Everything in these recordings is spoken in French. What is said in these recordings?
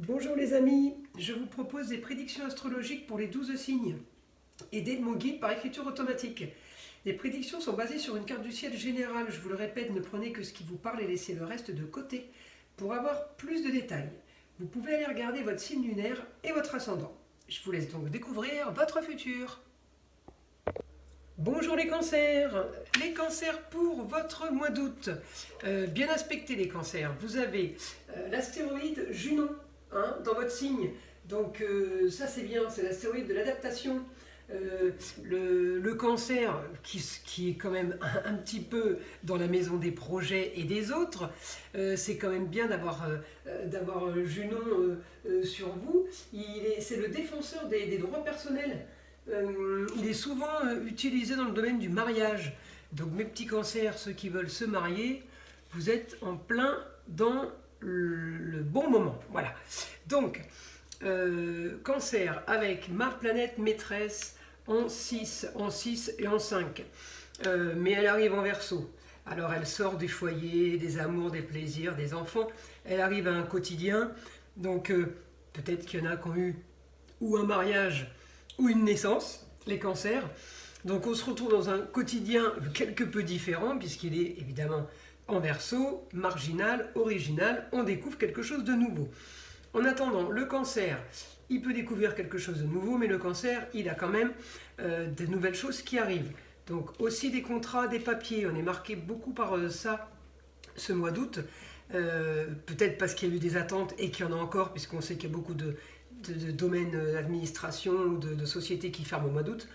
Bonjour les amis, je vous propose des prédictions astrologiques pour les 12 signes, aidées de mon guide par écriture automatique. Les prédictions sont basées sur une carte du ciel générale, je vous le répète, ne prenez que ce qui vous parle et laissez le reste de côté. Pour avoir plus de détails, vous pouvez aller regarder votre signe lunaire et votre ascendant. Je vous laisse donc découvrir votre futur. Bonjour les cancers pour votre mois d'août. Bien aspectés les cancers, vous avez l'astéroïde Junon dans votre signe, donc ça c'est bien, c'est l'astéroïde de l'adaptation. Le cancer qui est quand même un petit peu dans la maison des projets et des autres, c'est quand même bien d'avoir Junon sur vous. C'est le défenseur des droits personnels. Il est souvent utilisé dans le domaine du mariage. Donc mes petits cancers, ceux qui veulent se marier, vous êtes en plein dans le bon moment. Voilà. Donc, cancer avec ma planète maîtresse en 6 et en 5. Mais elle arrive en Verseau. Alors elle sort du foyer, des amours, des plaisirs, des enfants. Elle arrive à un quotidien. Donc peut-être qu'il y en a qui ont eu ou un mariage ou une naissance, les cancers. Donc on se retrouve dans un quotidien quelque peu différent, puisqu'il est évidemment en Verseau, marginal, original, on découvre quelque chose de nouveau. En attendant, le cancer, il peut découvrir quelque chose de nouveau, mais le cancer, il a quand même de nouvelles choses qui arrivent. Donc aussi des contrats, des papiers, on est marqué beaucoup par ça ce mois d'août, peut-être parce qu'il y a eu des attentes et qu'il y en a encore, puisqu'on sait qu'il y a beaucoup de domaines d'administration ou de sociétés qui ferment au mois d'août.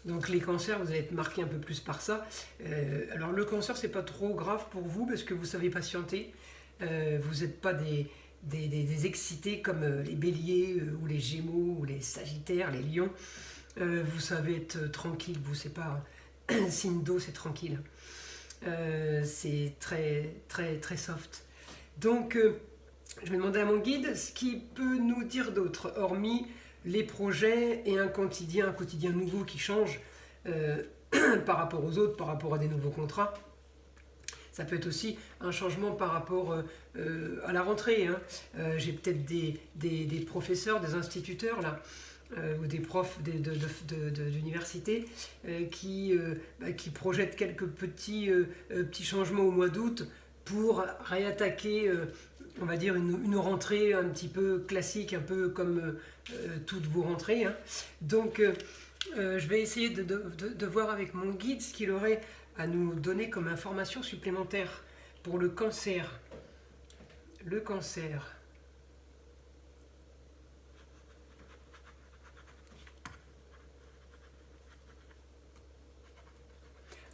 Donc les cancers, vous allez être marqués un peu plus par ça. Alors le cancer, c'est pas trop grave pour vous parce que vous savez patienter. Vous n'êtes pas des excités comme les béliers ou les gémeaux ou les sagittaires, les lions. Vous savez être tranquille, vous, c'est pas signe d'eau, c'est tranquille. C'est très, très, très soft. Donc je vais demander à mon guide ce qu'il peut nous dire d'autre, hormis les projets et un quotidien nouveau qui change par rapport aux autres, par rapport à des nouveaux contrats. Ça peut être aussi un changement par rapport à la rentrée. J'ai peut-être des professeurs, des instituteurs là, ou des profs d'université qui projettent quelques petits changements au mois d'août pour réattaquer on va dire une rentrée un petit peu classique, un peu comme toutes vos rentrées. Donc je vais essayer de voir avec mon guide ce qu'il aurait à nous donner comme information supplémentaire pour le cancer. Le cancer.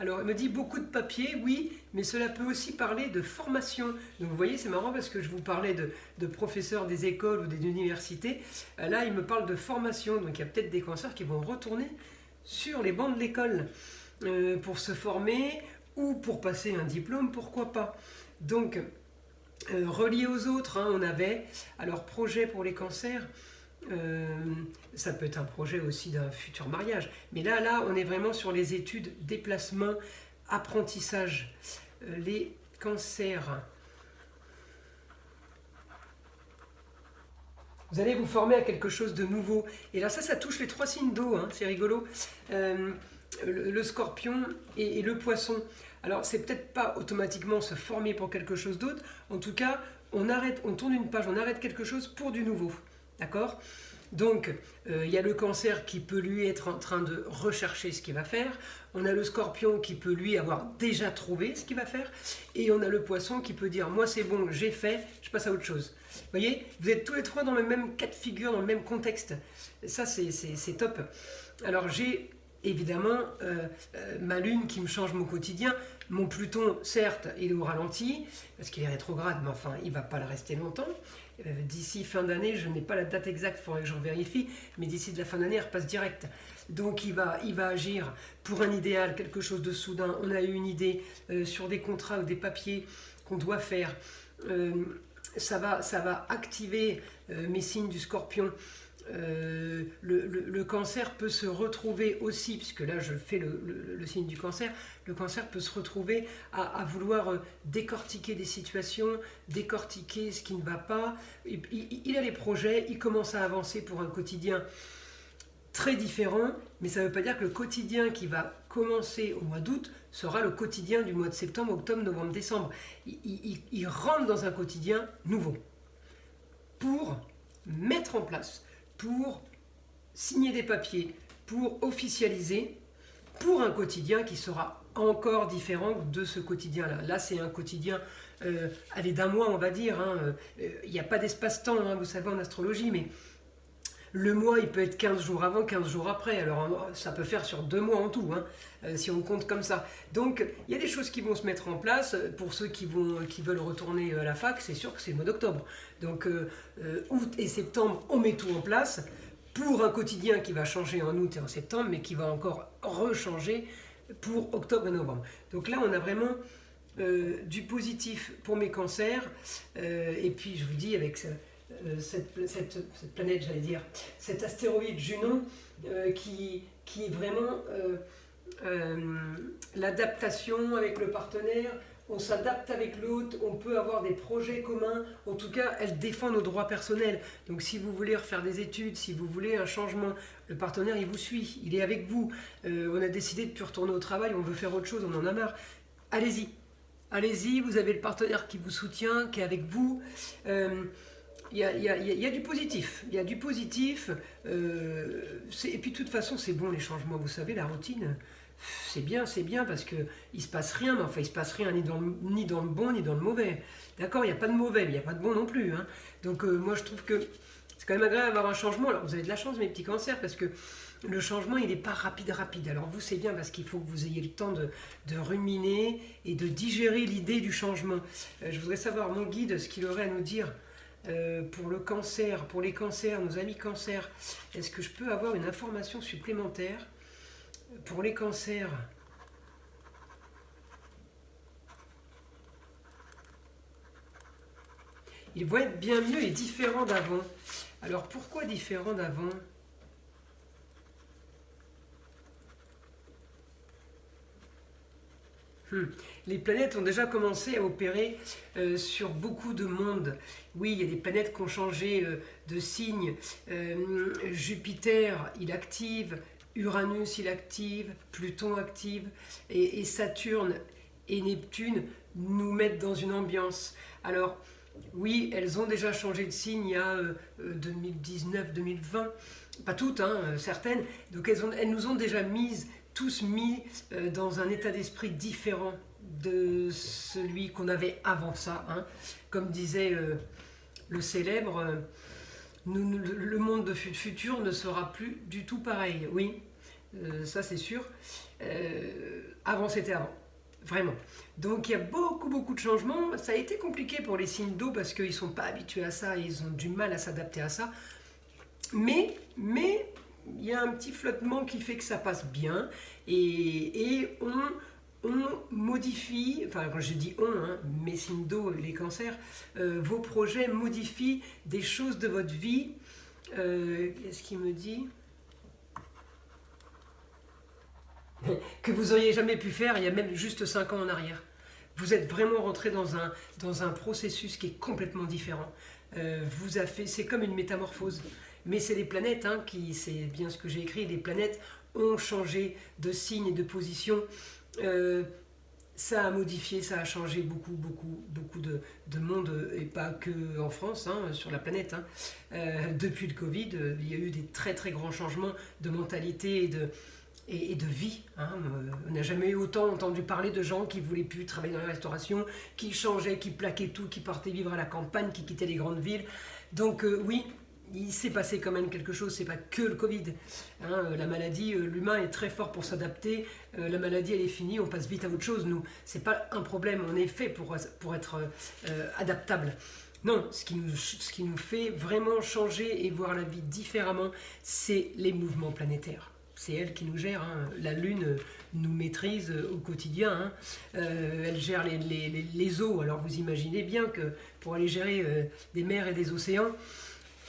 Alors, il me dit beaucoup de papiers, oui, mais cela peut aussi parler de formation. Donc, vous voyez, c'est marrant parce que je vous parlais de professeurs des écoles ou des universités. Là, il me parle de formation. Donc, il y a peut-être des cancers qui vont retourner sur les bancs de l'école pour se former ou pour passer un diplôme, pourquoi pas. Donc, relié aux autres, on avait, alors, projet pour les cancers. Ça peut être un projet aussi d'un futur mariage. Mais là, on est vraiment sur les études, déplacement, apprentissage. Les cancers. Vous allez vous former à quelque chose de nouveau. Et là, ça touche les 3 signes d'eau, c'est rigolo. Le scorpion et le poisson. Alors, c'est peut-être pas automatiquement se former pour quelque chose d'autre. En tout cas, on tourne une page, on arrête quelque chose pour du nouveau. D'accord ? Donc, il y a le cancer qui peut lui être en train de rechercher ce qu'il va faire. On a le scorpion qui peut lui avoir déjà trouvé ce qu'il va faire. Et on a le poisson qui peut dire « moi c'est bon, j'ai fait, je passe à autre chose ». Vous voyez, vous êtes tous les trois dans le même cas de figure, dans le même contexte. Ça, c'est top. Alors, j'ai évidemment ma lune qui me change mon quotidien. Mon Pluton, certes, il est au ralenti, parce qu'il est rétrograde, mais enfin, il ne va pas le rester longtemps. D'ici fin d'année, je n'ai pas la date exacte, il faudrait que je vérifie, mais d'ici de la fin d'année, il repasse direct. Donc il va agir pour un idéal, quelque chose de soudain. On a eu une idée sur des contrats ou des papiers qu'on doit faire. Ça va activer mes signes du Scorpion le cancer peut se retrouver aussi, puisque là je fais le signe du cancer, le cancer peut se retrouver à vouloir décortiquer des situations, décortiquer ce qui ne va pas. Il a les projets, il commence à avancer pour un quotidien très différent, mais ça ne veut pas dire que le quotidien qui va commencer au mois d'août sera le quotidien du mois de septembre, octobre, novembre, décembre. Il rentre dans un quotidien nouveau pour mettre en place, pour signer des papiers, pour officialiser, pour un quotidien qui sera encore différent de ce quotidien-là. Là, c'est un quotidien, allez, d'un mois, on va dire. Il n'y a pas d'espace-temps, vous savez, en astrologie, mais le mois, il peut être 15 jours avant, 15 jours après. Alors, ça peut faire sur 2 mois en tout, si on compte comme ça. Donc, il y a des choses qui vont se mettre en place. Pour ceux qui veulent retourner à la fac, c'est sûr que c'est le mois d'octobre. Donc, août et septembre, on met tout en place pour un quotidien qui va changer en août et en septembre, mais qui va encore rechanger pour octobre et novembre. Donc là, on a vraiment du positif pour mes cancers. Et puis, je vous dis, avec cette planète, j'allais dire, cet astéroïde Junon qui est vraiment l'adaptation avec le partenaire. On s'adapte avec l'autre, on peut avoir des projets communs. En tout cas, elle défend nos droits personnels. Donc si vous voulez refaire des études, si vous voulez un changement, le partenaire, il vous suit, il est avec vous. On a décidé de ne plus retourner au travail, on veut faire autre chose, on en a marre. Allez-y. Allez-y, vous avez le partenaire qui vous soutient, qui est avec vous. Il y a du positif. Il y a du positif. Et puis de toute façon, c'est bon les changements. Vous savez, la routine, c'est bien parce qu'il ne se passe rien. Mais enfin, il ne se passe rien ni dans le bon ni dans le mauvais. D'accord, il n'y a pas de mauvais, mais il n'y a pas de bon non plus. Donc moi, je trouve que c'est quand même agréable d'avoir un changement. Alors vous avez de la chance, mes petits cancers, parce que le changement, il n'est pas rapide. Alors vous, c'est bien parce qu'il faut que vous ayez le temps de ruminer et de digérer l'idée du changement. Je voudrais savoir, mon guide, ce qu'il aurait à nous dire pour le cancer, pour les cancers, nos amis cancers. Est-ce que je peux avoir une information supplémentaire pour les cancers? Il va être bien mieux et différent d'avant. Alors pourquoi différent d'avant? Les planètes ont déjà commencé à opérer sur beaucoup de mondes. Oui, il y a des planètes qui ont changé de signe. Jupiter, il active. Uranus, il active. Pluton active. Et Saturne et Neptune nous mettent dans une ambiance. Alors, oui, elles ont déjà changé de signe il y a 2019-2020. Pas toutes, certaines. Donc, elles nous ont déjà tous mis dans un état d'esprit différent de celui qu'on avait avant ça. Comme disait le célèbre, le monde de futur ne sera plus du tout pareil. Oui, ça c'est sûr. Avant c'était avant, vraiment. Donc il y a beaucoup de changements. Ça a été compliqué pour les signes d'eau parce qu'ils ne sont pas habitués à ça et ils ont du mal à s'adapter à ça. Mais il y a un petit flottement qui fait que ça passe bien et on modifie, enfin quand je dis mes signes d'eau, les cancers, vos projets modifient des choses de votre vie. Qu'est-ce qu'il me dit? Que vous n'auriez jamais pu faire il y a même juste 5 ans en arrière. Vous êtes vraiment rentré dans un processus qui est complètement différent. C'est comme une métamorphose. Mais c'est les planètes, c'est bien ce que j'ai écrit, les planètes ont changé de signe et de position. Ça a modifié, ça a changé beaucoup de monde, et pas que en France, sur la planète. Depuis le Covid, il y a eu des très grands changements de mentalité et de vie. On n'a jamais eu autant entendu parler de gens qui ne voulaient plus travailler dans la restauration, qui changeaient, qui plaquaient tout, qui partaient vivre à la campagne, qui quittaient les grandes villes. Donc oui, il s'est passé quand même quelque chose, c'est pas que le Covid. La maladie, l'humain est très fort pour s'adapter. La maladie, elle est finie, on passe vite à autre chose. Nous, c'est pas un problème, on est fait pour être adaptable. Non, ce qui nous fait vraiment changer et voir la vie différemment, c'est les mouvements planétaires. C'est elle qui nous gère. La Lune nous maîtrise au quotidien. Elle gère les eaux. Alors vous imaginez bien que pour aller gérer des mers et des océans,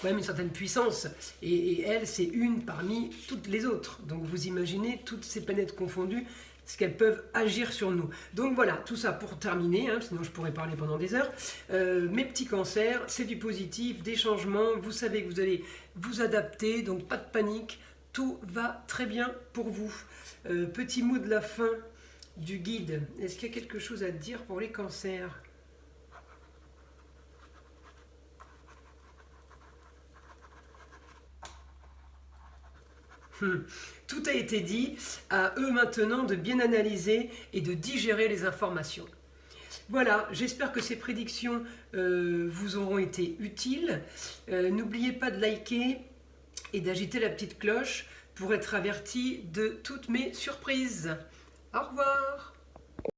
quand même une certaine puissance. Et elle, c'est une parmi toutes les autres. Donc vous imaginez toutes ces planètes confondues, ce qu'elles peuvent agir sur nous. Donc voilà, tout ça pour terminer, hein, sinon je pourrais parler pendant des heures. Mes petits cancers, c'est du positif, des changements, vous savez que vous allez vous adapter, donc pas de panique, tout va très bien pour vous. Petit mot de la fin du guide, est-ce qu'il y a quelque chose à dire pour les cancers ? Tout a été dit, à eux maintenant de bien analyser et de digérer les informations. Voilà, j'espère que ces prédictions vous auront été utiles. N'oubliez pas de liker et d'agiter la petite cloche pour être averti de toutes mes surprises. Au revoir!